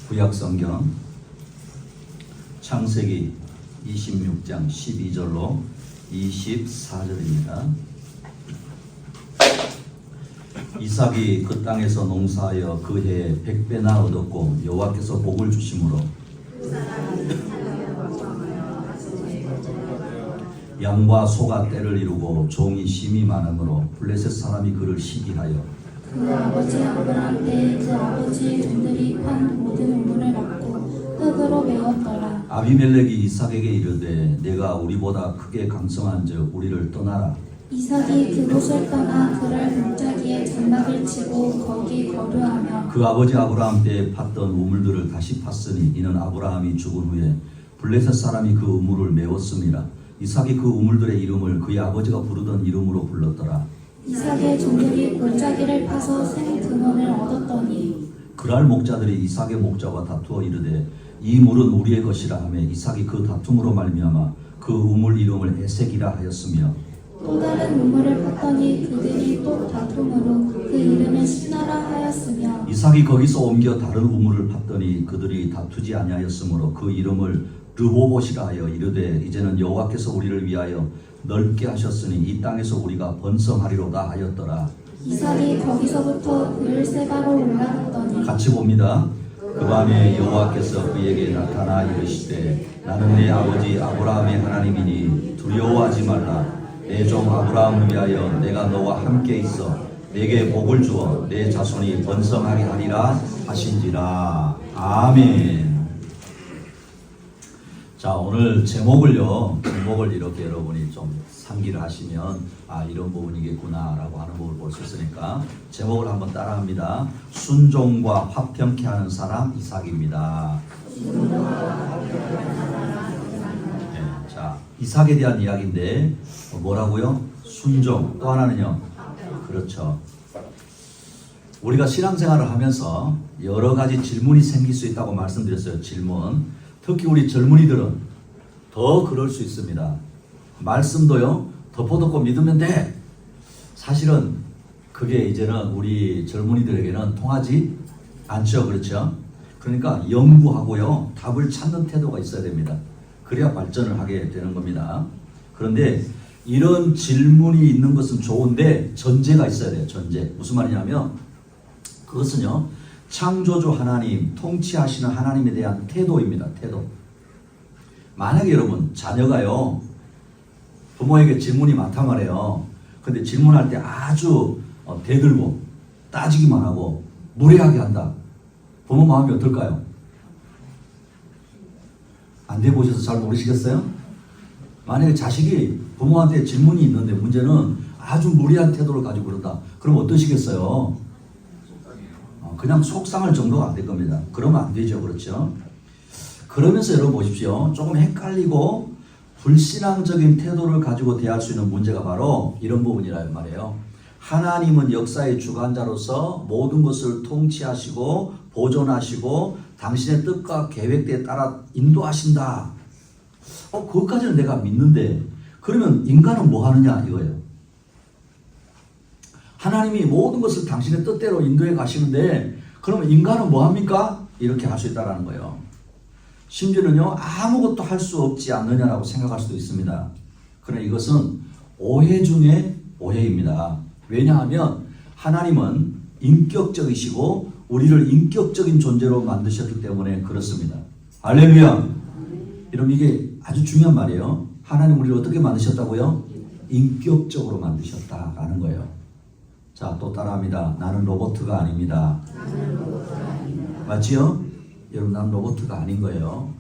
구약성경 창세기 26장 12절로 24절입니다. 이삭이 그 땅에서 농사하여 그 해에 100배나 얻었고 여호와께서 복을 주심으로 양과 소가 떼를 이루고 종이 심이 많으므로 블레셋 사람이 그를 시기하여 그 아버지 아브라함 때에 그 아버지의 종들이 판 모든 우물을 막고 흙으로 메웠더라. 아비멜렉이 이삭에게 이르되 내가 우리보다 크게 강성한즉 우리를 떠나라. 이삭이 그곳을 떠나 그를 골짜기에 장막을 치고 거기 거류하며 그 아버지 아브라함 때에 팠던 우물들을 다시 팠으니 이는 아브라함이 죽은 후에 블레셋 사람이 그 우물을 메웠음이라. 이삭이 그 우물들의 이름을 그의 아버지가 부르던 이름으로 불렀더라. 이삭의 종들이 골짜기를 파서 생 근원을 얻었더니 그랄 목자들이 이삭의 목자와 다투어 이르되 이 물은 우리의 것이라 하며 이삭이 그 다툼으로 말미암아 그 우물 이름을 에색이라 하였으며 또 다른 우물을 팠더니 그들이 또 다툼으로 그 이름을 신나라 하였으며 이삭이 거기서 옮겨 다른 우물을 팠더니 그들이 다투지 아니하였으므로 그 이름을 르호봇이라 하여 이르되 이제는 여호와께서 우리를 위하여 넓게 하셨으니 이 땅에서 우리가 번성하리로다 하였더라. 이삭이 거기서부터 브엘세바로 올라갔더니 같이 봅니다. 그 밤에 여호와께서 그에게 나타나 이르시되 나는 내 아버지 아브라함의 하나님이니 두려워하지 말라. 내 종 아브라함을 위하여 내가 너와 함께 있어 내게 복을 주어 내 자손이 번성하게 하리라 하신지라. 아멘. 자, 오늘 제목을 이렇게 여러분이 좀 상기를 하시면 이런 부분이겠구나 라고 하는 부분을 볼 수 있으니까 제목을 한번 따라합니다. 순종과 화평케 하는 사람 이삭입니다. 네, 자, 이삭에 대한 이야기인데 뭐라고요? 순종. 또 하나는요? 그렇죠. 우리가 신앙생활을 하면서 여러 가지 질문이 생길 수 있다고 말씀드렸어요. 질문. 특히 우리 젊은이들은 더 그럴 수 있습니다. 말씀도요, 덮어덮고 믿으면 돼. 사실은 그게 이제는 우리 젊은이들에게는 통하지 않죠. 그렇죠? 그러니까 연구하고요, 답을 찾는 태도가 있어야 됩니다. 그래야 발전을 하게 되는 겁니다. 그런데 이런 질문이 있는 것은 좋은데 전제가 있어야 돼요. 전제. 무슨 말이냐면 그것은요, 창조주 하나님, 통치하시는 하나님에 대한 태도입니다. 태도. 만약에 여러분 자녀가요 부모에게 질문이 많단 말이에요. 근데 질문할 때 아주 대들고 따지기만 하고 무례하게 한다. 부모 마음이 어떨까요? 안 돼보셔서 잘 모르시겠어요? 만약에 자식이 부모한테 질문이 있는데 문제는 아주 무례한 태도를 가지고 그런다. 그럼 어떠시겠어요? 그냥 속상할 정도가 안 될 겁니다. 그러면 안 되죠. 그렇죠? 그러면서 여러분 보십시오. 조금 헷갈리고 불신앙적인 태도를 가지고 대할 수 있는 문제가 바로 이런 부분이란 말이에요. 하나님은 역사의 주관자로서 모든 것을 통치하시고 보존하시고 당신의 뜻과 계획에 따라 인도하신다. 그것까지는 내가 믿는데 그러면 인간은 뭐 하느냐 이거예요. 하나님이 모든 것을 당신의 뜻대로 인도해 가시는데 그러면 인간은 뭐 합니까? 이렇게 할 수 있다는 거예요. 심지어는요, 아무것도 할 수 없지 않느냐라고 생각할 수도 있습니다. 그러나 이것은 오해 중에 오해입니다. 왜냐하면 하나님은 인격적이시고 우리를 인격적인 존재로 만드셨기 때문에 그렇습니다. 할렐루야. 여러분 이게 아주 중요한 말이에요. 하나님 우리를 어떻게 만드셨다고요? 인격적으로 만드셨다라는 거예요. 자, 또 따라합니다. 나는 로봇가 아닙니다. 맞지요? 여러분, 나는 로봇가 아닌 거예요.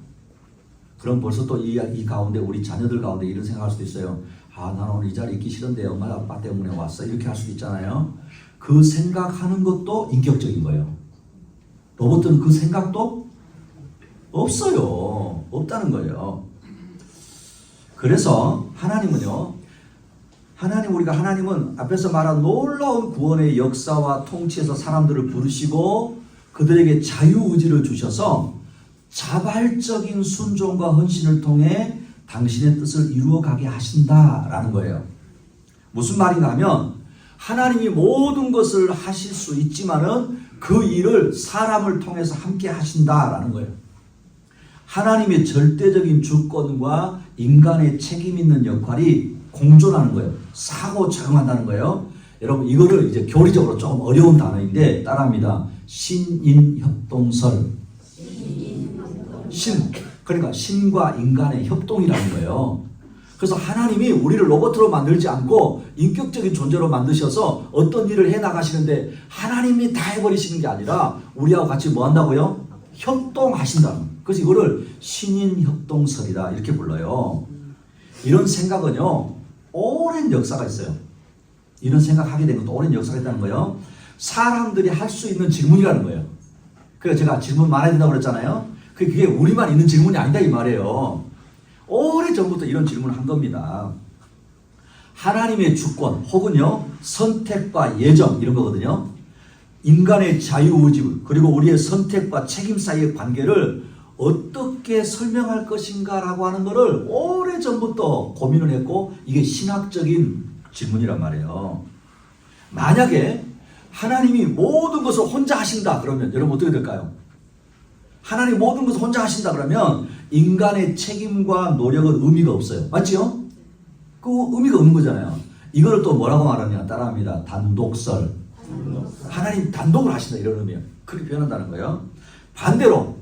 그럼 벌써 또 이 가운데 우리 자녀들 가운데 이런 생각할 수도 있어요. 나는 오늘 이 자리에 있기 싫은데 엄마 아빠 때문에 왔어. 이렇게 할 수도 있잖아요. 그 생각하는 것도 인격적인 거예요. 로봇은 그 생각도 없어요. 없다는 거예요. 그래서 하나님은요, 하나님은 앞에서 말한 놀라운 구원의 역사와 통치에서 사람들을 부르시고 그들에게 자유의지를 주셔서 자발적인 순종과 헌신을 통해 당신의 뜻을 이루어가게 하신다라는 거예요. 무슨 말인가 하면 하나님이 모든 것을 하실 수 있지만은 그 일을 사람을 통해서 함께 하신다라는 거예요. 하나님의 절대적인 주권과 인간의 책임 있는 역할이 공존하는 거예요. 사고 작용한다는 거예요. 여러분 이거를 이제 교리적으로 조금 어려운 단어인데 따라합니다. 신인협동설. 그러니까 신과 인간의 협동이라는 거예요. 그래서 하나님이 우리를 로봇으로 만들지 않고 인격적인 존재로 만드셔서 어떤 일을 해나가시는데 하나님이 다 해버리시는 게 아니라 우리하고 같이 뭐 한다고요? 협동하신다는. 그래서 이거를 신인협동설이다 이렇게 불러요. 이런 생각은요 오랜 역사가 있어요. 이런 생각하게 된 것도 오랜 역사가 있다는 거예요. 사람들이 할 수 있는 질문이라는 거예요. 그래서 제가 질문 많아야 된다고 그랬잖아요. 그게 우리만 있는 질문이 아니다 이 말이에요. 오래전부터 이런 질문을 한 겁니다. 하나님의 주권 혹은요 선택과 예정 이런 거거든요. 인간의 자유의지 그리고 우리의 선택과 책임 사이의 관계를 어떻게 설명할 것인가라고 하는 것을 오래전부터 고민을 했고 이게 신학적인 질문이란 말이에요. 만약에 하나님이 모든 것을 혼자 하신다 그러면 여러분 어떻게 될까요? 하나님 모든 것을 혼자 하신다 그러면 인간의 책임과 노력은 의미가 없어요. 맞지요? 그 의미가 없는 거잖아요. 이거를 또 뭐라고 말하냐 따라합니다. 단독설. 하나님 단독을 하신다 이런 의미예요. 그렇게 표현한다는 거예요. 반대로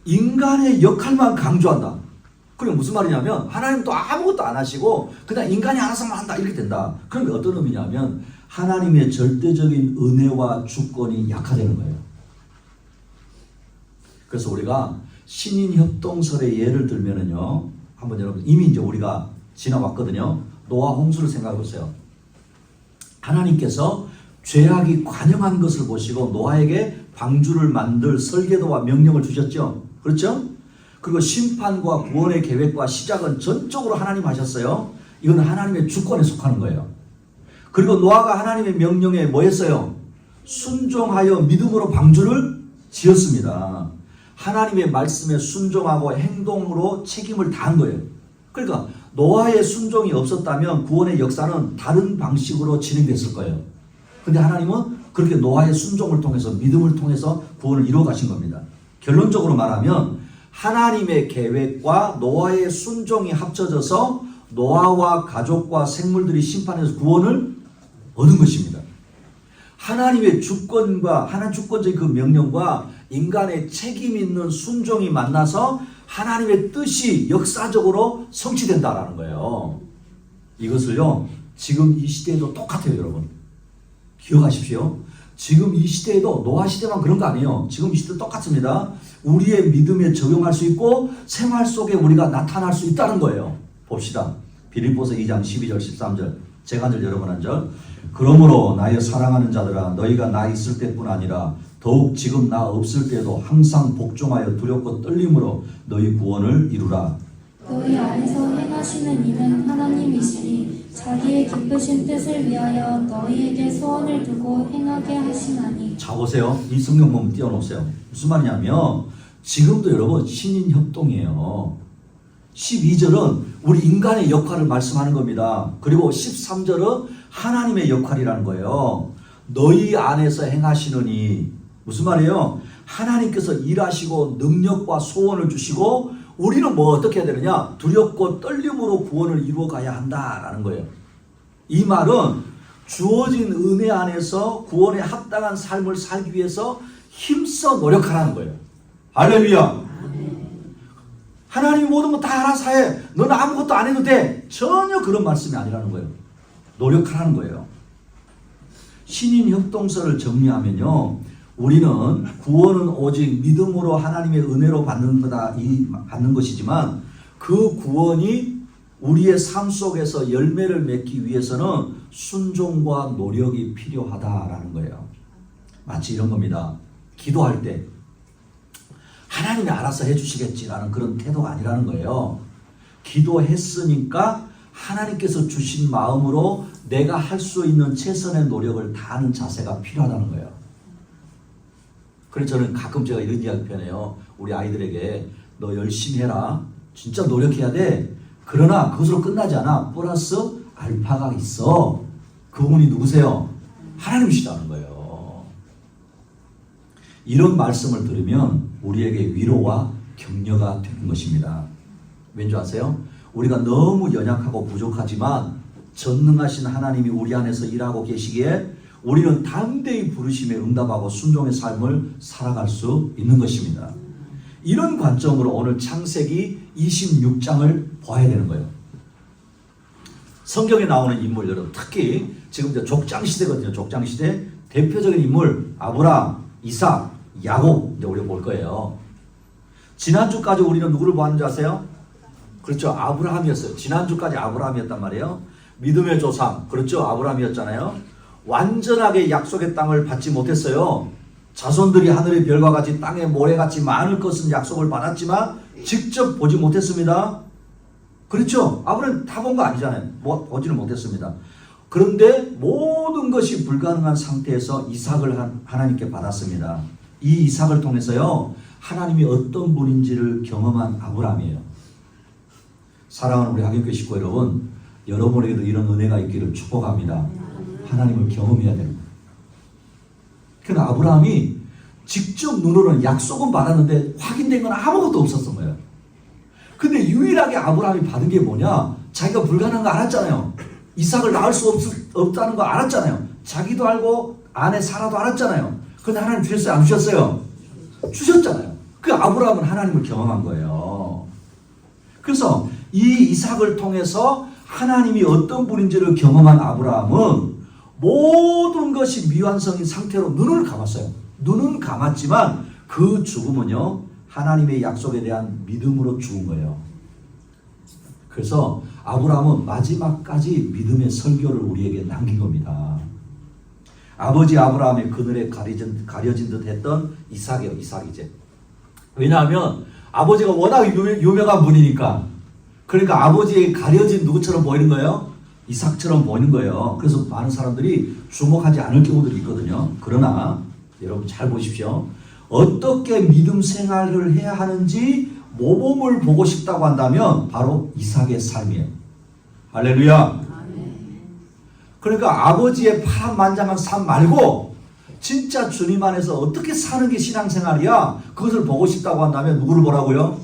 인간의 역할만 강조한다. 그게 무슨 말이냐면 하나님 또 아무것도 안 하시고 그냥 인간이 알아서만 한다 이렇게 된다. 그러면 어떤 의미냐면 하나님의 절대적인 은혜와 주권이 약화되는 거예요. 그래서 우리가 신인협동설의 예를 들면은요, 한번 여러분 이미 이제 우리가 지나왔거든요. 노아 홍수를 생각해 보세요. 하나님께서 죄악이 관영한 것을 보시고 노아에게 방주를 만들 설계도와 명령을 주셨죠. 그렇죠? 그리고 심판과 구원의 계획과 시작은 전적으로 하나님 하셨어요. 이건 하나님의 주권에 속하는 거예요. 그리고 노아가 하나님의 명령에 뭐 했어요? 순종하여 믿음으로 방주를 지었습니다. 하나님의 말씀에 순종하고 행동으로 책임을 다한 거예요. 그러니까 노아의 순종이 없었다면 구원의 역사는 다른 방식으로 진행됐을 거예요. 근데 하나님은 그렇게 노아의 순종을 통해서 믿음을 통해서 구원을 이루어 가신 겁니다. 결론적으로 말하면 하나님의 계획과 노아의 순종이 합쳐져서 노아와 가족과 생물들이 심판에서 구원을 얻은 것입니다. 하나님의 주권과 하나님 주권적인 그 명령과 인간의 책임 있는 순종이 만나서 하나님의 뜻이 역사적으로 성취된다라는 거예요. 이것을요 지금 이 시대에도 똑같아요. 여러분 기억하십시오. 지금 이 시대에도 노아 시대만 그런 거 아니에요. 지금 이 시대도 똑같습니다. 우리의 믿음에 적용할 수 있고 생활 속에 우리가 나타날 수 있다는 거예요. 봅시다. 빌립보서 2장 12절 13절 제가 한 절 여러분 한 절. 그러므로 나의 사랑하는 자들아 너희가 나 있을 때뿐 아니라 더욱 지금 나 없을 때도 항상 복종하여 두렵고 떨림으로 너희 구원을 이루라. 너희 안에서 행하시는 이는 하나님이시니 자기의 기쁘신 뜻을 위하여 너희에게 소원을 두고 행하게 하시나니. 자 보세요. 이 성경 보면 띄워놓으세요. 무슨 말이냐면 지금도 여러분 신인협동이에요. 12절은 우리 인간의 역할을 말씀하는 겁니다. 그리고 13절은 하나님의 역할이라는 거예요. 너희 안에서 행하시느니 무슨 말이에요? 하나님께서 일하시고 능력과 소원을 주시고 우리는 뭐 어떻게 해야 되느냐? 두렵고 떨림으로 구원을 이루어 가야 한다라는 거예요. 이 말은 주어진 은혜 안에서 구원에 합당한 삶을 살기 위해서 힘써 노력하라는 거예요. 할렐루야. 하나님이 모든 거 다 알아서 해. 너는 아무것도 안 해도 돼. 전혀 그런 말씀이 아니라는 거예요. 노력하라는 거예요. 신인협동설을 정리하면요. 우리는 구원은 오직 믿음으로 하나님의 은혜로 받는 거다, 받는 것이지만 그 구원이 우리의 삶 속에서 열매를 맺기 위해서는 순종과 노력이 필요하다라는 거예요. 마치 이런 겁니다. 기도할 때 하나님이 알아서 해주시겠지라는 그런 태도가 아니라는 거예요. 기도했으니까 하나님께서 주신 마음으로 내가 할 수 있는 최선의 노력을 다하는 자세가 필요하다는 거예요. 그래서 저는 가끔 제가 이런 이야기 표현해요. 우리 아이들에게 너 열심히 해라. 진짜 노력해야 돼. 그러나 그것으로 끝나지 않아. 플러스 알파가 있어. 그분이 누구세요? 하나님이시다는 거예요. 이런 말씀을 들으면 우리에게 위로와 격려가 되는 것입니다. 왠지 아세요? 우리가 너무 연약하고 부족하지만 전능하신 하나님이 우리 안에서 일하고 계시기에 우리는 담대히 부르심에 응답하고 순종의 삶을 살아갈 수 있는 것입니다. 이런 관점으로 오늘 창세기 26장을 봐야 되는 거예요. 성경에 나오는 인물 여러분, 특히 지금 이제 족장시대거든요. 족장시대 대표적인 인물 아브라함, 이삭, 야곱 이제 우리가 볼 거예요. 지난주까지 우리는 누구를 보았는지 아세요? 그렇죠. 아브라함이었어요. 지난주까지 아브라함이었단 말이에요. 믿음의 조상, 그렇죠. 아브라함이었잖아요. 완전하게 약속의 땅을 받지 못했어요. 자손들이 하늘의 별과 같이 땅의 모래같이 많을 것은 약속을 받았지만 직접 보지 못했습니다. 그렇죠. 아브라함 다 본 거 아니잖아요. 보지는 못했습니다. 그런데 모든 것이 불가능한 상태에서 이삭을 하나님께 받았습니다. 이 이삭을 통해서요, 하나님이 어떤 분인지를 경험한 아브라함이에요. 사랑하는 우리 하경교회 식구 여러분, 여러분에게도 이런 은혜가 있기를 축복합니다. 하나님을 경험해야 됩니다. 그러나 아브라함이 직접 눈으로는 약속은 받았는데 확인된 건 아무것도 없었던 거예요. 근데 유일하게 아브라함이 받은 게 뭐냐? 자기가 불가능한 거 알았잖아요. 이삭을 낳을 수 없다는 거 알았잖아요. 자기도 알고 아내 사라도 알았잖아요. 근데 하나님 주셨어요? 안 주셨어요? 주셨잖아요. 그 아브라함은 하나님을 경험한 거예요. 그래서 이 이삭을 통해서 하나님이 어떤 분인지를 경험한 아브라함은 모든 것이 미완성인 상태로 눈을 감았어요. 눈은 감았지만 그 죽음은요, 하나님의 약속에 대한 믿음으로 죽은 거예요. 그래서 아브라함은 마지막까지 믿음의 설교를 우리에게 남긴 겁니다. 아버지 아브라함의 그늘에 가려진 듯 했던 이삭이에요. 이삭이제. 왜냐하면 아버지가 워낙 유명한 분이니까. 그러니까 아버지의 가려진 누구처럼 보이는 거예요? 이삭처럼 보이는 거예요. 그래서 많은 사람들이 주목하지 않을 경우들이 있거든요. 그러나 여러분 잘 보십시오. 어떻게 믿음 생활을 해야 하는지 모범을 보고 싶다고 한다면 바로 이삭의 삶이에요. 할렐루야. 그러니까 아버지의 파란만장한 삶 말고 진짜 주님 안에서 어떻게 사는 게 신앙생활이야, 그것을 보고 싶다고 한다면 누구를 보라고요?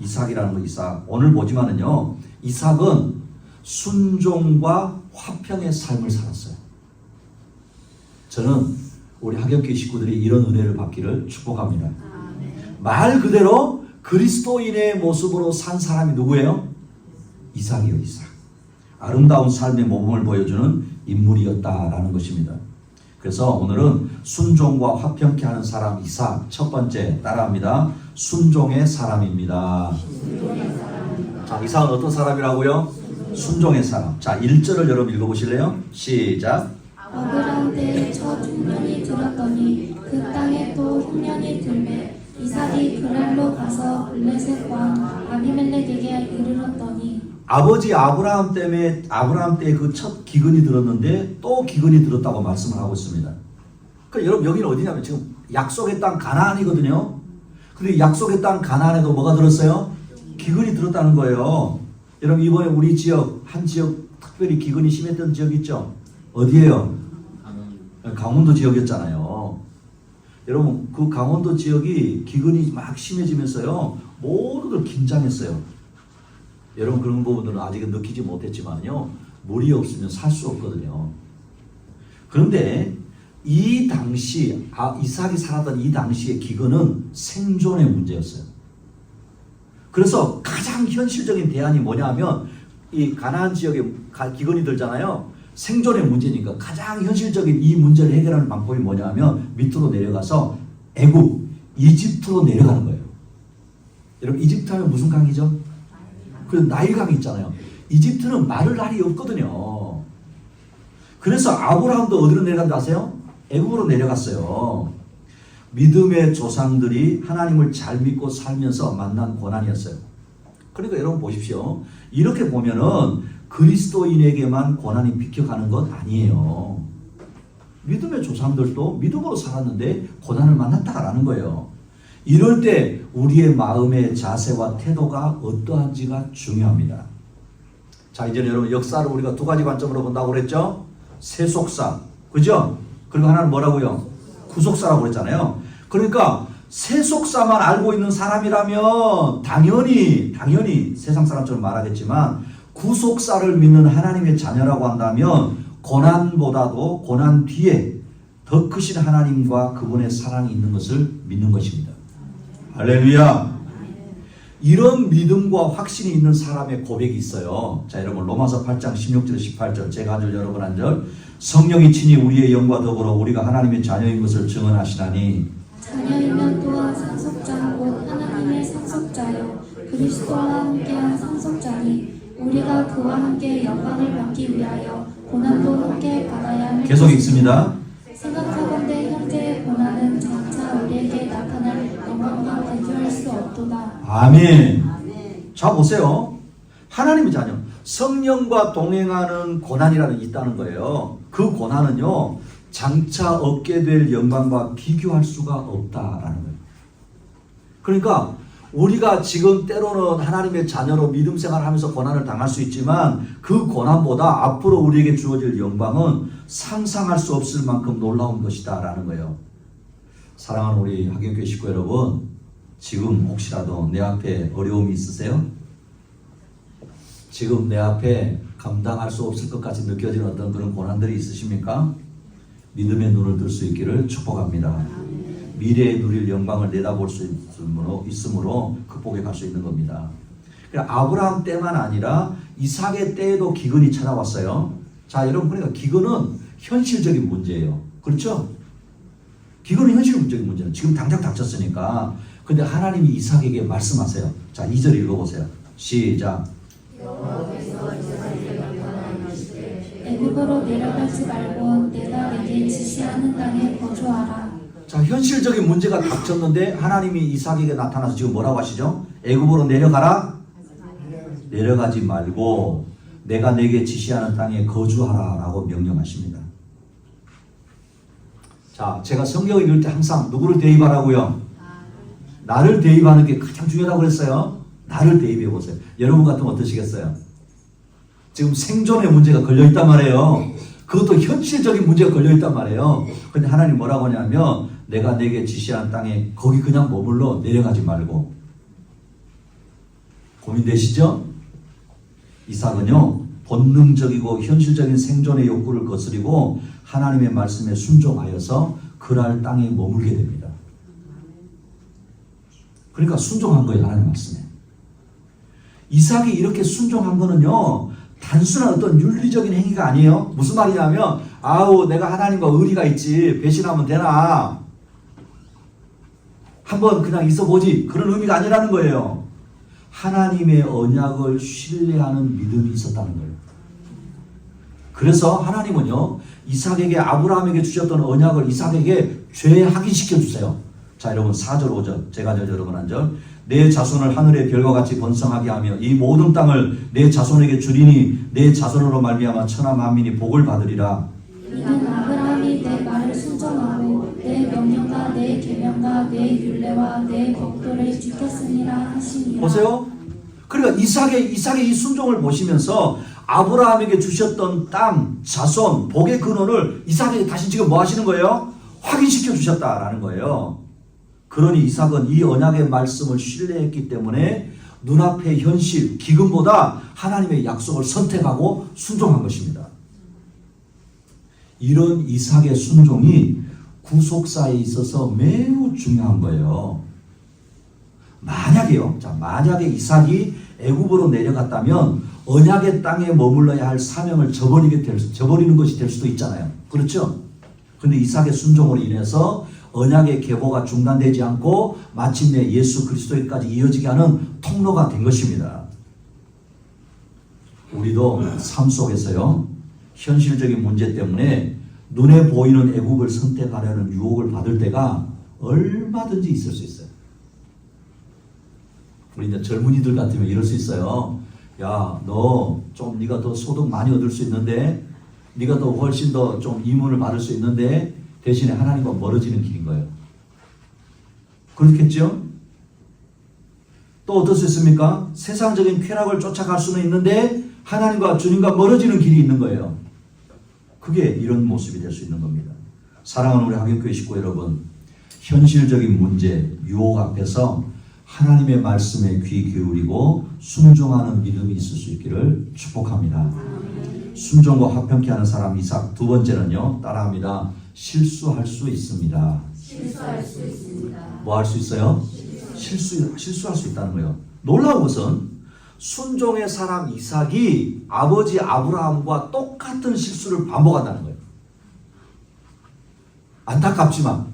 이삭이라는 거. 이삭. 오늘 보지만은요, 이삭은 순종과 화평의 삶을 살았어요. 저는 우리 하경교회 식구들이 이런 은혜를 받기를 축복합니다. 말 그대로 그리스도인의 모습으로 산 사람이 누구예요? 이삭이요. 이삭. 아름다운 삶의 모범을 보여주는 인물이었다라는 것입니다. 그래서 오늘은 순종과 화평케 하는 사람 이삭, 첫 번째 따라합니다. 순종의 사람입니다. 자, 이삭은 어떤 사람이라고요? 순종의 사람. 자, 1절을 여러분 읽어보실래요? 시작. 아브라함 때에 첫 흉년이 들었더니 그 땅에 또 흉년이 들매 이삭이 그랄로 가서 블레셋 왕 아비멜렉에게 이르렀더니, 아버지 아브라함 때에 그 첫 기근이 들었는데 또 기근이 들었다고 말씀을 하고 있습니다. 그러니까 여러분 여기는 어디냐면 지금 약속의 땅 가나안이거든요. 근데 약속의 땅 가나안에도 뭐가 들었어요? 기근이 들었다는 거예요. 여러분 이번에 우리 지역 한 지역 특별히 기근이 심했던 지역 있죠? 어디예요? 강원도 지역이었잖아요. 여러분 그 강원도 지역이 기근이 막 심해지면서요, 모두들 긴장했어요. 여러분 그런 부분들은 아직은 느끼지 못했지만요, 물이 없으면 살 수 없거든요. 그런데 이 당시 이삭이 살았던 이 당시의 기근은 생존의 문제였어요. 그래서 가장 현실적인 대안이 뭐냐면 이 가나안 지역에 기근이 들잖아요. 생존의 문제니까 가장 현실적인 이 문제를 해결하는 방법이 뭐냐면 밑으로 내려가서 애굽, 이집트로 내려가는 거예요. 여러분 이집트 하면 무슨 강이죠? 그 나일강이 있잖아요. 이집트는 마를 날이 없거든요. 그래서 아브라함도 어디로 내려간다 아세요? 애굽으로 내려갔어요. 믿음의 조상들이 하나님을 잘 믿고 살면서 만난 고난이었어요. 그러니까 여러분 보십시오. 이렇게 보면은 그리스도인에게만 고난이 비켜가는 것 아니에요. 믿음의 조상들도 믿음으로 살았는데 고난을 만났다라는 거예요. 이럴 때 우리의 마음의 자세와 태도가 어떠한지가 중요합니다. 자, 이제는 여러분 역사를 우리가 두 가지 관점으로 본다고 그랬죠? 세속사, 그죠? 그리고 하나는 뭐라고요? 구속사라고 그랬잖아요. 그러니까 세속사만 알고 있는 사람이라면 당연히 세상 사람처럼 말하겠지만 구속사를 믿는 하나님의 자녀라고 한다면 고난보다도 고난 뒤에 더 크신 하나님과 그분의 사랑이 있는 것을 믿는 것입니다. 할렐루야. 이런 믿음과 확신이 있는 사람의 고백이 있어요. 자, 여러분 로마서 8장 16절 18절 제가 한 절 여러분 한 절. 성령이 친히 우리의 영과 더불어 우리가 하나님의 자녀인 것을 증언하시나니 자녀이면 또한 상속자 곧 하나님의 상속자요 그리스도와 함께한 상속자니 우리가 그와 함께 영광을 받기 위하여 고난도 함께 받아야 합니다. 계속 읽습니다. 생각하건대 현재의 고난은 장차 우리에게 나타날 영광과 비교할 수 없도다. 아멘. 자 보세요. 하나님의 자녀 성령과 동행하는 고난이라는 게 있다는 거예요. 그 고난은요 장차 얻게 될 영광과 비교할 수가 없다라는 거예요. 그러니까 우리가 지금 때로는 하나님의 자녀로 믿음 생활하면서 고난을 당할 수 있지만 그 고난보다 앞으로 우리에게 주어질 영광은 상상할 수 없을 만큼 놀라운 것이다 라는 거예요. 사랑하는 우리 하경교회 식구 여러분, 지금 혹시라도 내 앞에 어려움이 있으세요? 지금 내 앞에 감당할 수 없을 것 같이 느껴지는 어떤 그런 고난들이 있으십니까? 믿음의 눈을 뜰 수 있기를 축복합니다. 미래에 누릴 영광을 내다볼 수 있으므로 극복해 갈 수 있는 겁니다. 아브라함 때만 아니라 이삭의 때에도 기근이 찾아왔어요. 자, 여러분 그러니까 기근은 현실적인 문제예요. 그렇죠? 기근은 현실적인 문제는 지금 당장 닥쳤으니까. 근데 하나님이 이삭에게 말씀하세요. 자, 2절 읽어보세요. 시작. 애굽으로 내려가지 말고 내가 내게 지시하는 땅에 거주하라. 자, 현실적인 문제가 닥쳤는데 하나님이 이삭에게 나타나서 지금 뭐라고 하시죠? 애굽으로 내려가라? 내려가지 말고 내가 내게 지시하는 땅에 거주하라 라고 명령하십니다. 자, 제가 성경을 읽을 때 항상 누구를 대입하라고요? 나를 대입하는 게 가장 중요하다고 그랬어요. 나를 대입해 보세요. 여러분 같으면 어떠시겠어요? 지금 생존의 문제가 걸려있단 말이에요. 그것도 현실적인 문제가 걸려있단 말이에요. 근데 하나님 뭐라고 하냐면 내가 내게 지시한 땅에 거기 그냥 머물러 내려가지 말고. 고민되시죠? 이삭은요 본능적이고 현실적인 생존의 욕구를 거스리고 하나님의 말씀에 순종하여서 그랄 땅에 머물게 됩니다. 그러니까 순종한 거예요. 하나님 말씀에. 이삭이 이렇게 순종한 거는요 단순한 어떤 윤리적인 행위가 아니에요. 무슨 말이냐면 아우 내가 하나님과 의리가 있지 배신하면 되나 한번 그냥 있어보지 그런 의미가 아니라는 거예요. 하나님의 언약을 신뢰하는 믿음이 있었다는 거예요. 그래서 하나님은요 이삭에게 아브라함에게 주셨던 언약을 이삭에게 죄 확인시켜 주세요. 자, 여러분 4절 5절 제가 여러분 한 절. 내 자손을 하늘의 별과 같이 번성하게 하며 이 모든 땅을 내 자손에게 주리니 내 자손으로 말미암아 천하 만민이 복을 받으리라. 이는 아브라함이 내 말을 순종하고 내 명령과 내 계명과 내 율례와 내 법도를 지켰으니라 하시니라. 보세요. 그러니까 이삭의 이 순종을 보시면서 아브라함에게 주셨던 땅, 자손, 복의 근원을 이삭에게 다시 지금 뭐 하시는 거예요? 확인시켜 주셨다라는 거예요. 그러니 이삭은 이 언약의 말씀을 신뢰했기 때문에 눈앞의 현실, 기근보다 하나님의 약속을 선택하고 순종한 것입니다. 이런 이삭의 순종이 구속사에 있어서 매우 중요한 거예요. 만약에 이삭이 애굽으로 내려갔다면 언약의 땅에 머물러야 할 사명을 저버리는 것이 될 수도 있잖아요. 그렇죠? 근데 이삭의 순종으로 인해서 언약의 계보가 중단되지 않고 마침내 예수 그리스도에까지 이어지게 하는 통로가 된 것입니다. 우리도 삶 속에서요 현실적인 문제 때문에 눈에 보이는 애굽을 선택하려는 유혹을 받을 때가 얼마든지 있을 수 있어요. 우리 이제 젊은이들 같으면 이럴 수 있어요. 야, 너 좀 네가 더 소득 많이 얻을 수 있는데, 네가 더 훨씬 더 좀 이문을 받을 수 있는데 대신에 하나님과 멀어지는 길인 거예요. 그렇겠죠? 또 어떨 수 있습니까? 세상적인 쾌락을 쫓아갈 수는 있는데 하나님과 주님과 멀어지는 길이 있는 거예요. 그게 이런 모습이 될 수 있는 겁니다. 사랑하는 우리 하경교회 식구 여러분, 현실적인 문제, 유혹 앞에서 하나님의 말씀에 귀 기울이고 순종하는 믿음이 있을 수 있기를 축복합니다. 순종과 화평케 하는 사람 이삭. 두 번째는요, 따라합니다. 실수할 수 있습니다. 실수할 수 있습니다. 뭐 할 수 있어요? 실수할 수 있다는 거예요. 놀라운 것은 순종의 사람 이삭이 아버지 아브라함과 똑같은 실수를 반복한다는 거예요. 안타깝지만,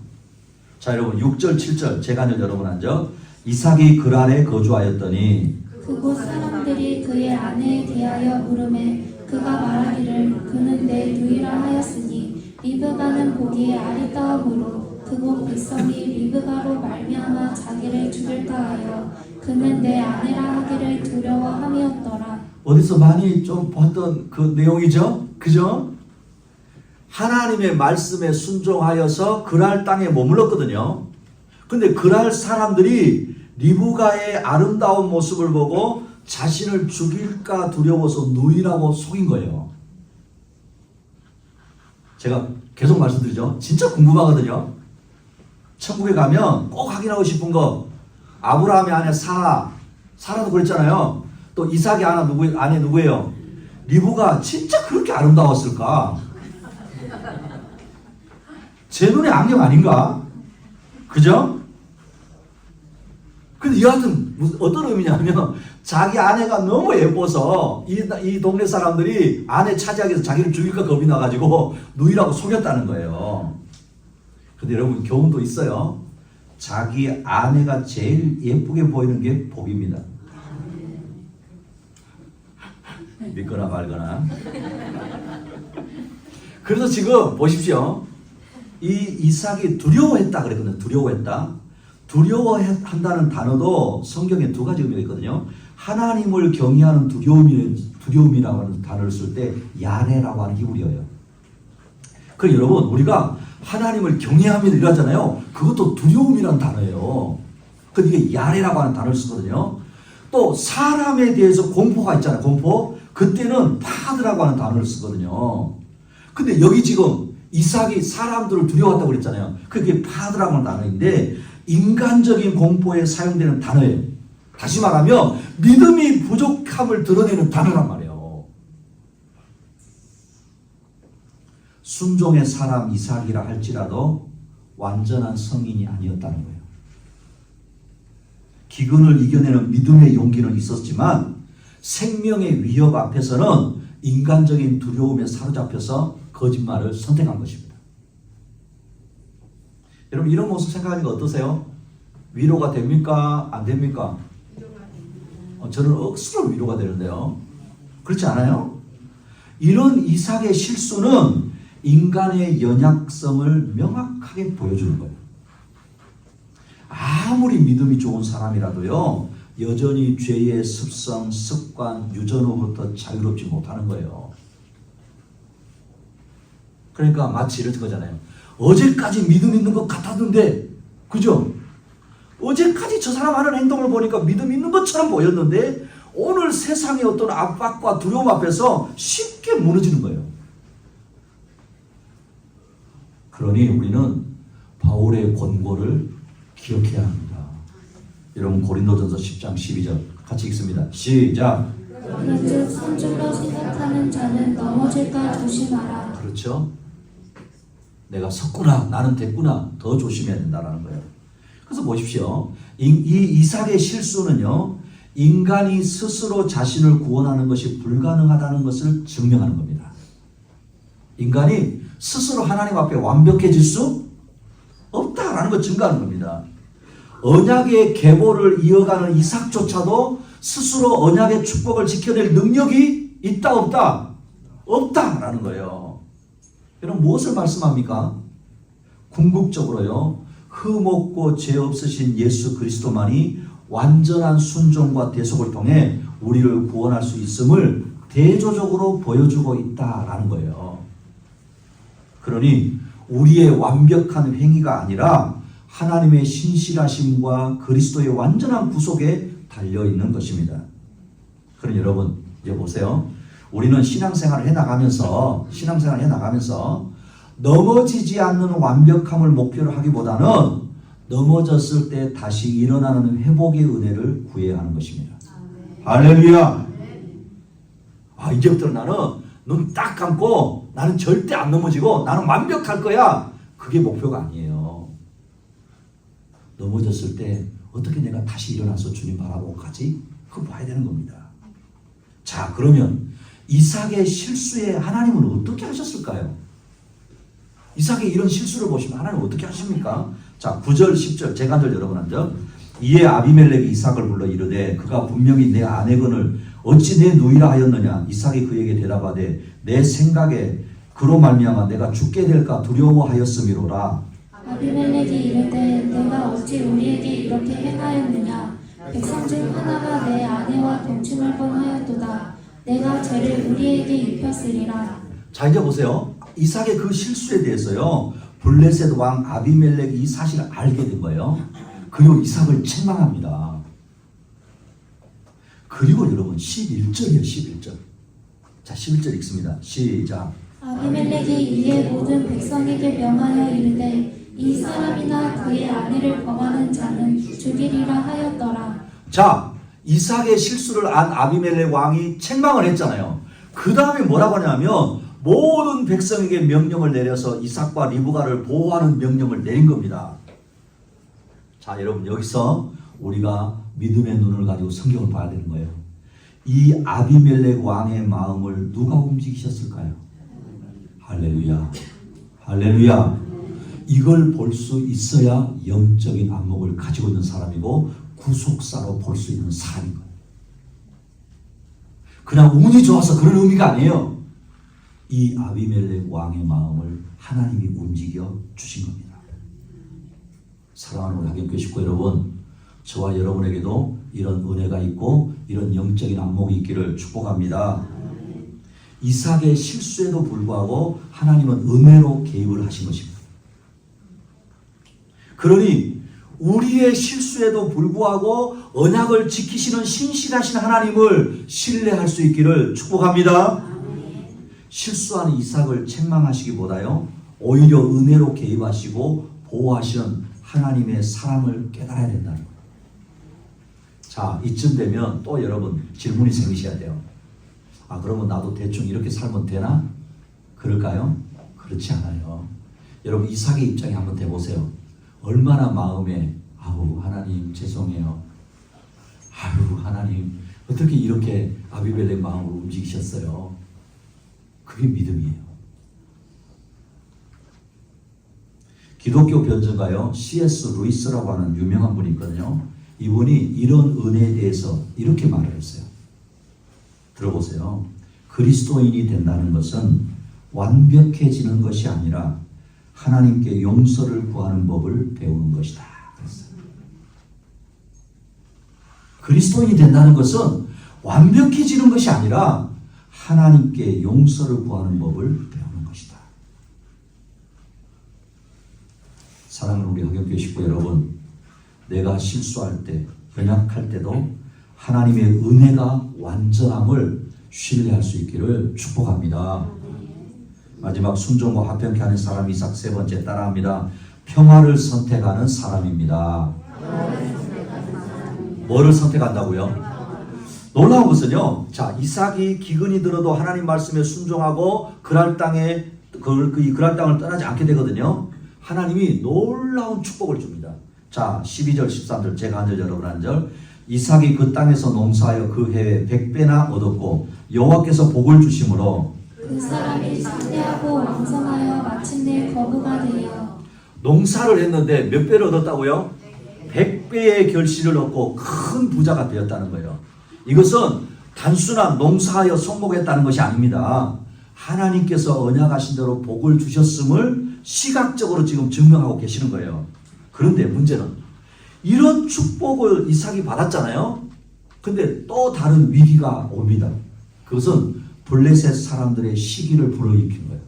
자 여러분 6절 7절 제가 여러분 앉아. 이삭이 그랄에 거주하였더니 그곳 사람들이 그의 아내에 대하여 물으매 그가 말하기를 그는 내 누이라 하였으니 리브가는 보기에 아리따움으로 그곳 백성이 리브가로 말미암아 자기를 죽일까 하여 그는 내 아내라 하기를 두려워함이었더라. 어디서 많이 좀 봤던 그 내용이죠? 그죠? 하나님의 말씀에 순종하여서 그랄 땅에 머물렀거든요. 근데 그랄 사람들이 리브가의 아름다운 모습을 보고 자신을 죽일까 두려워서 누이라고 속인 거예요. 제가 계속 말씀드리죠. 진짜 궁금하거든요. 천국에 가면 꼭 확인하고 싶은 거, 아브라함의 아내 사라도 그랬잖아요. 또 이삭의 아내 누구예요? 리브가 진짜 그렇게 아름다웠을까? 제 눈에 안경 아닌가? 그죠? 근데 여하튼 어떤 의미냐면 자기 아내가 너무 예뻐서 이 동네 사람들이 아내 차지하기 위해서 자기를 죽일까 겁이 나가지고 누이라고 속였다는 거예요. 근데 여러분 교훈도 있어요. 자기 아내가 제일 예쁘게 보이는 게 복입니다. 믿거나 말거나. 그래서 지금 보십시오. 이 이삭이 두려워했다 그랬거든요. 두려워했다. 두려워한다는 단어도 성경에 두 가지 의미가 있거든요. 하나님을 경외하는 두려움이라고 하는 단어를 쓸 때 야레라고 하는 히브리어예요. 그럼 여러분 우리가 하나님을 경외하면 이러잖아요. 그것도 두려움이라는 단어예요. 근데 이게 야레라고 하는 단어를 쓰거든요. 또 사람에 대해서 공포가 있잖아요. 공포. 그때는 파드라고 하는 단어를 쓰거든요. 근데 여기 지금 이삭이 사람들을 두려워했다고 그랬잖아요. 그게 파드라고 하는 단어인데 인간적인 공포에 사용되는 단어예요. 다시 말하면 믿음이 부족함을 드러내는 단어란 말이에요. 순종의 사람 이삭이라 할지라도 완전한 성인이 아니었다는 거예요. 기근을 이겨내는 믿음의 용기는 있었지만 생명의 위협 앞에서는 인간적인 두려움에 사로잡혀서 거짓말을 선택한 것입니다. 여러분 이런 모습 생각하니까 어떠세요? 위로가 됩니까? 안 됩니까? 저는 억수로 위로가 되는데요. 그렇지 않아요? 이런 이삭의 실수는 인간의 연약성을 명확하게 보여주는 거예요. 아무리 믿음이 좋은 사람이라도요, 여전히 죄의 습성, 습관, 유전으로부터 자유롭지 못하는 거예요. 그러니까 마치 이런 거잖아요. 어제까지 믿음 있는 것 같았는데, 그죠? 어제까지 저 사람 하는 행동을 보니까 믿음 있는 것처럼 보였는데, 오늘 세상의 어떤 압박과 두려움 앞에서 쉽게 무너지는 거예요. 그러니 우리는 바울의 권고를 기억해야 합니다. 여러분 고린도전서 10장 12절 같이 읽습니다. 시작. 그런즉 선줄로 생각하는 자는 넘어질까 조심하라. 그렇죠. 내가 섰구나, 나는 됐구나, 더 조심해야 된다는 거예요. 그래서 보십시오. 이 이삭의 실수는요, 인간이 스스로 자신을 구원하는 것이 불가능하다는 것을 증명하는 겁니다. 인간이 스스로 하나님 앞에 완벽해질 수 없다라는 걸 증거하는 겁니다. 언약의 계보를 이어가는 이삭조차도 스스로 언약의 축복을 지켜낼 능력이 있다 없다? 없다라는 거예요. 여러분 무엇을 말씀합니까? 궁극적으로요, 흠없고 죄 없으신 예수 그리스도만이 완전한 순종과 대속을 통해 우리를 구원할 수 있음을 대조적으로 보여주고 있다라는 거예요. 그러니 우리의 완벽한 행위가 아니라 하나님의 신실하심과 그리스도의 완전한 구속에 달려있는 것입니다. 그럼 여러분 이제 보세요. 우리는 신앙생활을 해나가면서 넘어지지 않는 완벽함을 목표로 하기보다는 넘어졌을 때 다시 일어나는 회복의 은혜를 구해야 하는 것입니다. 할렐루야. 이제부터 나는 눈 딱 감고 나는 절대 안 넘어지고 나는 완벽할 거야. 그게 목표가 아니에요. 넘어졌을 때 어떻게 내가 다시 일어나서 주님 바라보고 가지? 그거 봐야 되는 겁니다. 자, 그러면 이삭의 실수에 하나님은 어떻게 하셨을까요? 이삭의 이런 실수를 보시면 하나님 어떻게 하십니까? 자, 9절 10절 제가 한 절 여러분 한 절. 이에 아비멜렉이 이삭을 불러 이르되 그가 분명히 내 아내건을 어찌 내 누이라 하였느냐. 이삭이 그에게 대답하되 내 생각에 그로 말미암아 내가 죽게 될까 두려워하였음이로라. 아비멜렉이 이르되 내가 어찌 우리에게 이렇게 행하였느냐. 백성 중 하나가 내 아내와 동침을 뻔하였도다. 내가 죄를 우리에게 입혔으리라. 자, 이제 보세요. 이삭의 그 실수에 대해서요, 블레셋 왕 아비멜렉이 이 사실을 알게 된 거예요. 그리고 이삭을 책망합니다. 그리고 여러분 11절이에요. 11절. 자, 11절 읽습니다. 시작. 아비멜렉이 이에 모든 백성에게 명하여 이르되 이 사람이나 그의 아내를 범하는 자는 죽이리라 하였더라. 자, 이삭의 실수를 안 아비멜렉 왕이 책망을 했잖아요. 그 다음에 뭐라고 하냐면 모든 백성에게 명령을 내려서 이삭과 리브가를 보호하는 명령을 내린 겁니다. 자, 여러분 여기서 우리가 믿음의 눈을 가지고 성경을 봐야 되는 거예요. 이 아비멜렉 왕의 마음을 누가 움직이셨을까요? 할렐루야. 할렐루야. 이걸 볼 수 있어야 영적인 안목을 가지고 있는 사람이고 구속사로 볼 수 있는 사람인 거예요. 그냥 운이 좋아서 그런 의미가 아니에요. 이 아비멜렉 왕의 마음을 하나님이 움직여 주신 겁니다. 사랑하는 우리 학연교회 식구 여러분, 저와 여러분에게도 이런 은혜가 있고 이런 영적인 안목이 있기를 축복합니다. 이삭의 실수에도 불구하고 하나님은 은혜로 개입을 하신 것입니다. 그러니 우리의 실수에도 불구하고 언약을 지키시는 신실하신 하나님을 신뢰할 수 있기를 축복합니다. 실수하는 이삭을 책망하시기보다요, 오히려 은혜로 개입하시고 보호하시는 하나님의 사랑을 깨달아야 된다는 거예요. 자, 이쯤 되면 또 여러분 질문이 생기셔야 돼요. 그러면 나도 대충 이렇게 살면 되나? 그럴까요? 그렇지 않아요. 여러분 이삭의 입장에 한번 대보세요. 얼마나 마음에 하나님 죄송해요. 하나님 어떻게 이렇게 아비멜렉 마음을 움직이셨어요? 그게 믿음이에요. 기독교 변증가요 C.S. 루이스라고 하는 유명한 분이 있거든요. 이분이 이런 은혜에 대해서 이렇게 말을 했어요. 들어보세요. 그리스도인이 된다는 것은 완벽해지는 것이 아니라 하나님께 용서를 구하는 법을 배우는 것이다. 그랬어요. 그리스도인이 된다는 것은 완벽해지는 것이 아니라 하나님께 용서를 구하는 법을 배우는 것이다. 사랑하는 우리 학연교회 식구 여러분, 내가 실수할 때, 연약할 때도 하나님의 은혜가 완전함을 신뢰할 수 있기를 축복합니다. 마지막 순종과 화평케 하는 사람이 이삭 세 번째 따라합니다. 평화를 선택하는 사람입니다. 뭐를 선택한다고요? 놀라운 것은요. 자, 이삭이 기근이 들어도 하나님 말씀에 순종하고 그랄 땅을 떠나지 않게 되거든요. 하나님이 놀라운 축복을 줍니다. 자, 12절 13절 제가 한 절 여러분 한 절. 이삭이 그 땅에서 농사하여 그 해에 100배나 얻었고 여호와께서 복을 주심으로 그 사람이 창대하고 왕성하여 마침내 거부가 되어. 농사를 했는데 몇 배를 얻었다고요? 100배의 결실을 얻고 큰 부자가 되었다는 거예요. 이것은 단순한 농사하여 성공했다는 것이 아닙니다. 하나님께서 언약하신 대로 복을 주셨음을 시각적으로 지금 증명하고 계시는 거예요. 그런데 문제는 이런 축복을 이삭이 받았잖아요. 근데 또 다른 위기가 옵니다. 그것은 블레셋 사람들의 시기를 불러일으킨 거예요.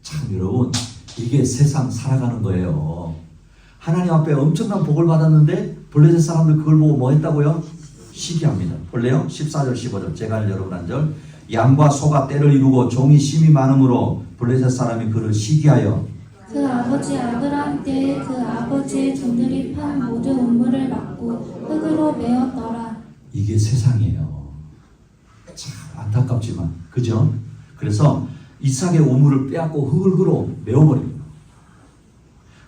참 여러분, 이게 세상 살아가는 거예요. 하나님 앞에 엄청난 복을 받았는데 블레셋 사람들 그걸 보고 뭐 했다고요? 시기합니다. 볼래요? 14절 15절 제가 여러분 한 절. 양과 소가 때를 이루고 종이 심이 많으므로 블레셋 사람이 그를 시기하여 그 아버지 아브라함 때에 그 아버지의 종들이 판 모든 우물을 막고 흙으로 메었더라. 이게 세상이에요. 참 안타깝지만 그죠? 그래서 이삭의 우물을 빼앗고 흙으로 메워버립니다.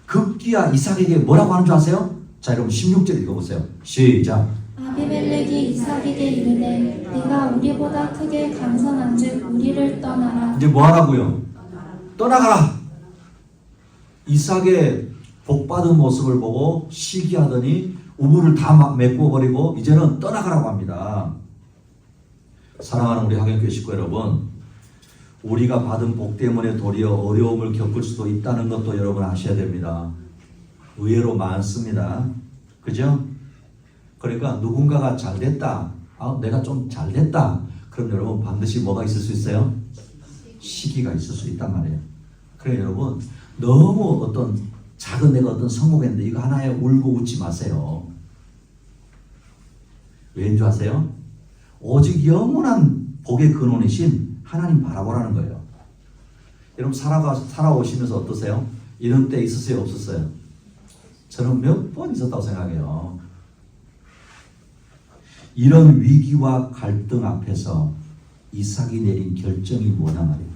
급기야 이삭에게 뭐라고 하는 줄 아세요? 자 여러분 16절 읽어보세요. 시작. 아비멜렉이 이삭에게 이르되 네가 우리보다 크게 강선한즉 우리를 떠나라. 이제 뭐 하라고요? 떠나가라. 이삭의 복받은 모습을 보고 시기하더니 우물을 다 막 메꿔버리고 이제는 떠나가라고 합니다. 사랑하는 우리 학연교회 식구 여러분, 우리가 받은 복 때문에 도리어 어려움을 겪을 수도 있다는 것도 여러분 아셔야 됩니다. 의외로 많습니다. 그죠? 그러니까 누군가가 잘 됐다. 내가 좀 잘 됐다. 그럼 여러분 반드시 뭐가 있을 수 있어요? 시기가 있을 수 있단 말이에요. 그래 여러분 너무 어떤 작은 내가 어떤 성공했는데 이거 하나에 울고 웃지 마세요. 왜인 줄 아세요? 오직 영원한 복의 근원이신 하나님 바라보라는 거예요. 여러분 살아오시면서 어떠세요? 이런 때 있었어요? 없었어요? 저는 몇 번 있었다고 생각해요. 이런 위기와 갈등 앞에서 이삭이 내린 결정이 뭐냐 말이에요.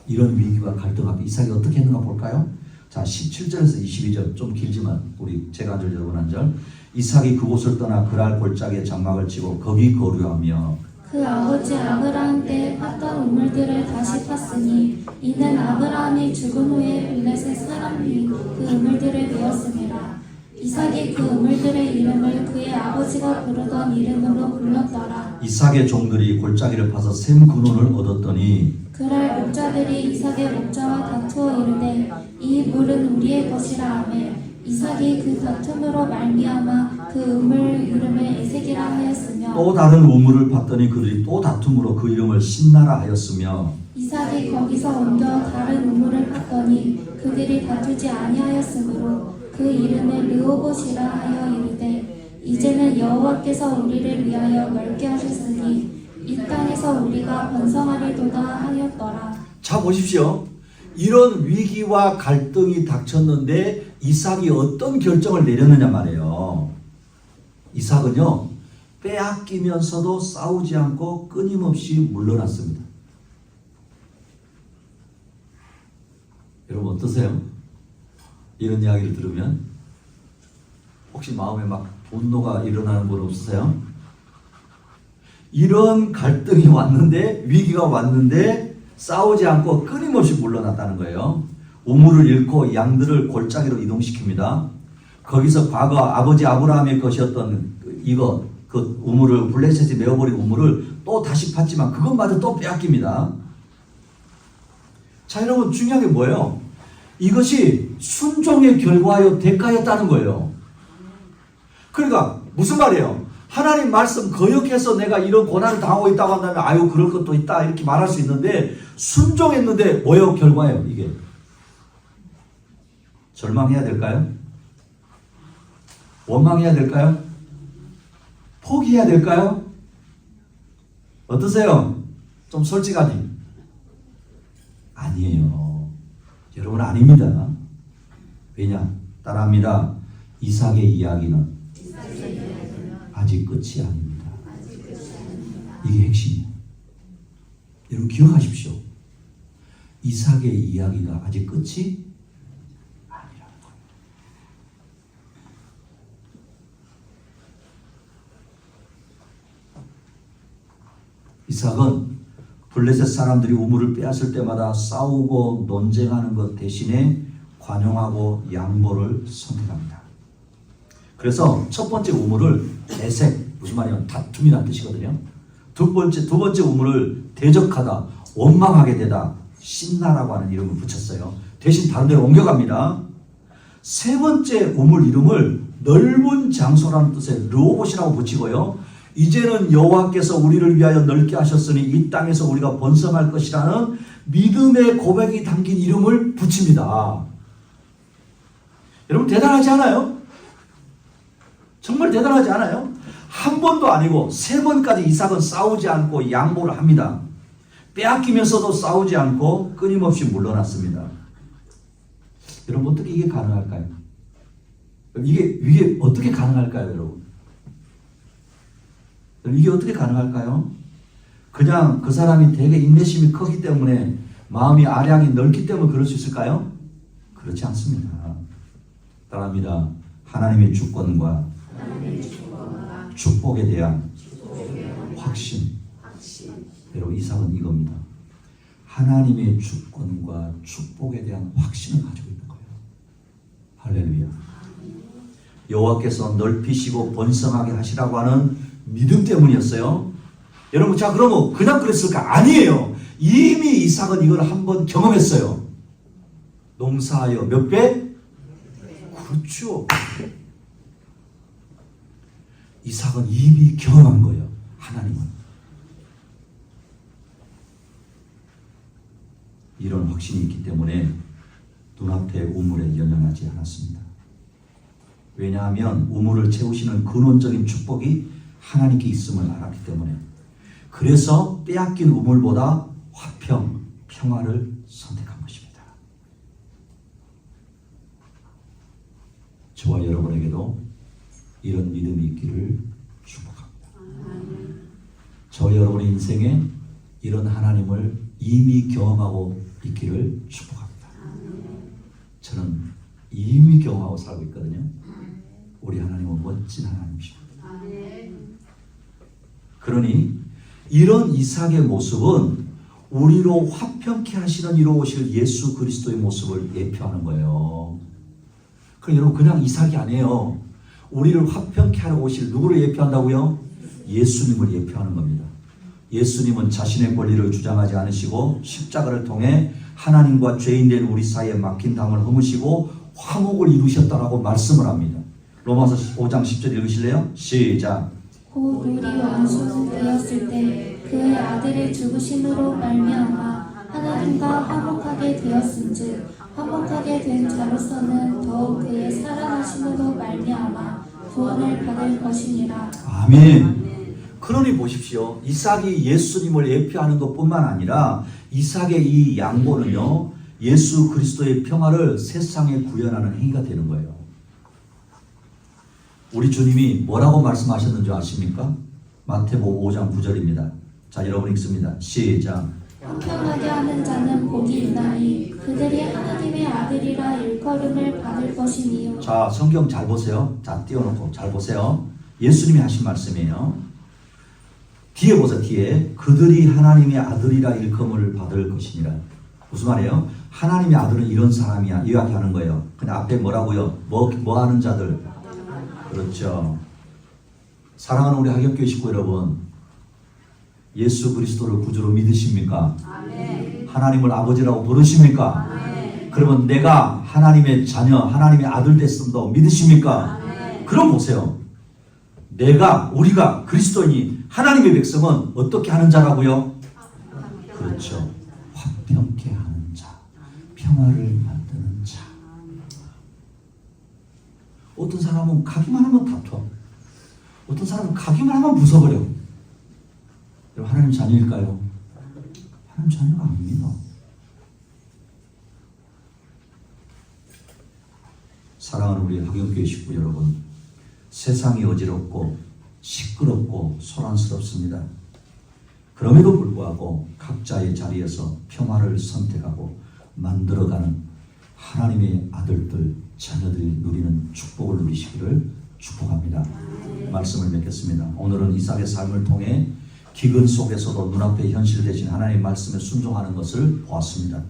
이런 위기와 갈등 앞에 이삭이 어떻게 했는가 볼까요? 자 17절에서 22절 좀 길지만 우리 제가 한 절 여러분 한 절. 이삭이 그곳을 떠나 그랄 골짜기에 장막을 치고 거기 거류하며 그 아버지 아브라함 때에 팠던 우물들을 다시 팠으니 이는 아브라함이 죽은 후에 블레셋 사람이 그 우물들을 메었음이라. 이삭이 그 우물들의 이름을 그의 아버지가 부르던 이름으로 불렀더라. 이삭의 종들이 골짜기를 파서 샘 근원을 얻었더니 그랄 목자들이 이삭의 목자와 다투어 이르되 이 물은 우리의 것이라 하며 이삭이 그 다툼으로 말미암아 그 우물 이름을 에색이라 하였으며 또 다른 우물을 팠더니 그들이 또 다툼으로 그 이름을 신나라 하였으며 이삭이 거기서 옮겨 다른 우물을 팠더니 그들이 다투지 아니하였으므로 그 이름을 르호봇이라 하여 이르되 이제는 여호와께서 우리를 위하여 넓게 하셨으니 이 땅에서 우리가 번성하리도다 하였더라. 자 보십시오. 이런 위기와 갈등이 닥쳤는데 이삭이 어떤 결정을 내렸느냐 말이에요. 이삭은요 빼앗기면서도 싸우지 않고 끊임없이 물러났습니다. 여러분 어떠세요? 이런 이야기를 들으면 혹시 마음에 막 분노가 일어나는 분 없으세요? 이런 갈등이 왔는데 위기가 왔는데 싸우지 않고 끊임없이 물러났다는 거예요. 우물을 잃고 양들을 골짜기로 이동시킵니다. 거기서 과거 아버지 아브라함의 것이었던 그 우물을 블레셋이 메어버린 우물을 또 다시 팠지만 그것마저 또 빼앗깁니다. 자 여러분 중요한 게 뭐예요? 이것이 순종의 결과요 대가였다는 거예요. 그러니까 무슨 말이에요? 하나님 말씀 거역해서 내가 이런 고난을 당하고 있다고 한다면 아유 그럴 것도 있다 이렇게 말할 수 있는데 순종했는데 뭐예요 결과예요 이게? 절망해야 될까요? 원망해야 될까요? 포기해야 될까요? 어떠세요? 좀 솔직하지? 아니에요. 여러분 아닙니다. 왜냐? 따라합니다. 이삭의 이야기는 아직 끝이 아닙니다. 이게 핵심이에요. 여러분 기억하십시오. 이삭의 이야기가 아직 끝이 아니라는 거예요. 이삭은 블레셋 사람들이 우물을 빼앗을 때마다 싸우고 논쟁하는 것 대신에 관용하고 양보를 선택합니다. 그래서 첫 번째 우물을 에색, 무슨 말이냐면 다툼이라는 뜻이거든요. 두 번째 우물을 대적하다, 원망하게 되다, 신나라고 하는 이름을 붙였어요. 대신 다른 데로 옮겨갑니다. 세 번째 우물 이름을 넓은 장소라는 뜻의 르호봇이라고 붙이고요. 이제는 여호와께서 우리를 위하여 넓게 하셨으니 이 땅에서 우리가 번성할 것이라는 믿음의 고백이 담긴 이름을 붙입니다. 여러분 대단하지 않아요? 정말 대단하지 않아요? 한 번도 아니고 세 번까지 이삭은 싸우지 않고 양보를 합니다. 빼앗기면서도 싸우지 않고 끊임없이 물러났습니다. 여러분 어떻게 이게 가능할까요? 이게 어떻게 가능할까요, 여러분? 이게 어떻게 가능할까요? 그냥 그 사람이 되게 인내심이 크기 때문에 마음이 아량이 넓기 때문에 그럴 수 있을까요? 그렇지 않습니다. 따라합니다. 하나님의 주권과 축복에 대한 확신. 여러분 이삭은 이겁니다. 하나님의 주권과 축복에 대한 확신을 가지고 있는 거예요. 할렐루야. 여호와께서 넓히시고 번성하게 하시라고 하는 믿음 때문이었어요. 여러분 자 그러면 그냥 그랬을까? 아니에요. 이미 이삭은 이걸 한번 경험했어요. 농사하여 몇 배? 그렇죠. 이삭은 이미 경험한 거예요. 하나님은. 이런 확신이 있기 때문에 눈앞의 우물에 연연하지 않았습니다. 왜냐하면 우물을 채우시는 근원적인 축복이 하나님께 있음을 알았기 때문에. 그래서 빼앗긴 우물보다 화평, 평화를 선택한 것입니다. 저와 여러분에게도 이런 믿음이 있기를 축복합니다. 저와 여러분의 인생에 이런 하나님을 이미 경험하고 있기를 축복합니다. 저는 이미 경험하고 살고 있거든요. 우리 하나님은 멋진 하나님이십니다. 그러니 이런 이삭의 모습은 우리로 화평케 하시는 이로 오실 예수 그리스도의 모습을 예표하는 거예요. 그럼 여러분 그냥 이삭이 아니에요. 우리를 화평케 하러 오실 누구를 예표한다고요? 예수님을 예표하는 겁니다. 예수님은 자신의 권리를 주장하지 않으시고 십자가를 통해 하나님과 죄인된 우리 사이에 막힌 담을 허무시고 화목을 이루셨다라고 말씀을 합니다. 로마서 5장 10절 읽으실래요? 시작. 곧 우리 원수는 되었을 때 그의 아들의 죽으심으로 말미암아 하나님과 화목하게 되었은즉 화목하게 된 자로서는 더욱 그의 살아나심으로 말미암아 구원을 받을 것이니라. 아멘. 그러니 보십시오. 이삭이 예수님을 예표하는 것뿐만 아니라 이삭의 이 양보는요, 예수 그리스도의 평화를 세상에 구현하는 행위가 되는 거예요. 우리 주님이 뭐라고 말씀하셨는지 아십니까? 마태복음 5장 9절입니다. 자, 여러분 읽습니다. 시작. 화평하게 하는 자는 복이 있나니 그들이 하나님의 아들이라 일컬음을 받을 것이니요. 자, 성경 잘 보세요. 자, 띄워놓고 잘 보세요. 예수님이 하신 말씀이에요. 뒤에 보세요. 뒤에 그들이 하나님의 아들이라 일컬음을 받을 것이니라. 무슨 말이에요? 하나님의 아들은 이런 사람이야 이야기하는 거예요. 근데 앞에 뭐라고요? 뭐 하는 자들? 그렇죠. 사랑하는 우리 하경교회 식구 여러분, 예수 그리스도를 구주로 믿으십니까? 아멘. 하나님을 아버지라고 부르십니까? 아멘. 그러면 내가 하나님의 자녀, 하나님의 아들 됐음도 믿으십니까? 아멘. 그럼 보세요. 우리가 그리스도인이 하나님의 백성은 어떻게 하는 자라고요? 그렇죠. 화평케 하는 자, 평화를 만드는 자. 어떤 사람은 가기만 하면 다퉈. 어떤 사람은 가기만 하면 부숴버려. 여러분 하나님 자녀일까요? 하나님 자녀가 아닙니다. 사랑하는 우리 하경교회 식구 여러분, 세상이 어지럽고 시끄럽고 소란스럽습니다. 그럼에도 불구하고 각자의 자리에서 평화를 선택하고 만들어가는 하나님의 아들들, 자녀들이 누리는 축복을 누리시기를 축복합니다. 말씀을 맺겠습니다. 오늘은 이삭의 삶을 통해 기근 속에서도 눈앞에 현실되신 하나님의 말씀에 순종하는 것을 보았습니다.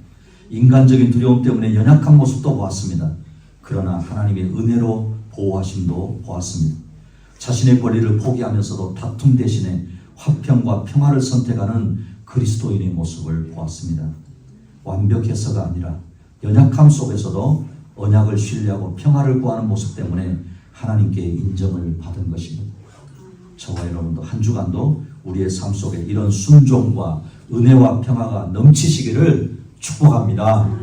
인간적인 두려움 때문에 연약한 모습도 보았습니다. 그러나 하나님의 은혜로 보호하심도 보았습니다. 자신의 권리를 포기하면서도 다툼 대신에 화평과 평화를 선택하는 그리스도인의 모습을 보았습니다. 완벽해서가 아니라 연약함 속에서도 언약을 신뢰하고 평화를 구하는 모습 때문에 하나님께 인정을 받은 것입니다. 저와 여러분도 한 주간도 우리의 삶 속에 이런 순종과 은혜와 평화가 넘치시기를 축복합니다.